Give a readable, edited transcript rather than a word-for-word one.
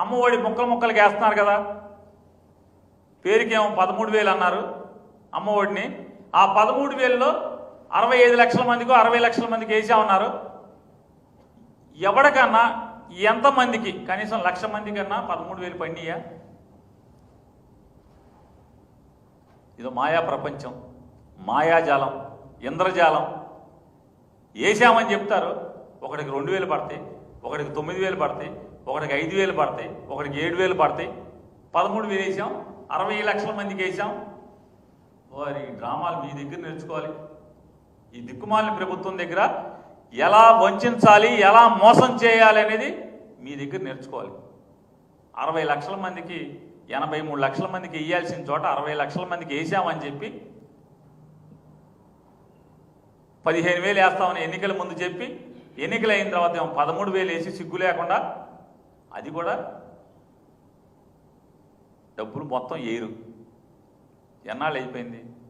అమ్మఒడి ముక్కలకి వేస్తున్నారు కదా, పేరుకేమో 13,000 అన్నారు అమ్మఒడిని. ఆ 13,000లో 65 లక్షల మందికో 60 లక్షల మందికి వేసామన్నారు. ఎవరికన్నా ఎంతమందికి కనీసం 1,00,000 మంది కన్నా 13,000 పండియా? ఇదో మాయా ప్రపంచం, మాయాజాలం, ఇంద్రజాలం. వేసామని చెప్తారు, ఒకటికి 2,000 పడతాయి, ఒకటికి 9,000 పడతాయి, ఒకటికి 5,000 పడతాయి, ఒకటికి 7,000 పడతాయి. 13,000 వేసాం, 60 లక్షల మందికి వేసాం. వారి డ్రామాలు మీ దగ్గర నేర్చుకోవాలి. ఈ దిక్కుమాలిన ప్రభుత్వం దగ్గర ఎలా వంచాలి, ఎలా మోసం చేయాలి అనేది మీ దగ్గర నేర్చుకోవాలి. 60 లక్షల మందికి 83 లక్షల మందికి వేయాల్సిన చోట 60 లక్షల మందికి వేసామని చెప్పి 15,000 వేస్తామని ఎన్నికల ముందు చెప్పి, ఎన్నికలు అయిన తర్వాత ఏమో 13,000 వేసి సిగ్గు లేకుండా, అది కూడా డబ్బులు మొత్తం ఏరు. ఎన్నాళ్ళు అయిపోయింది?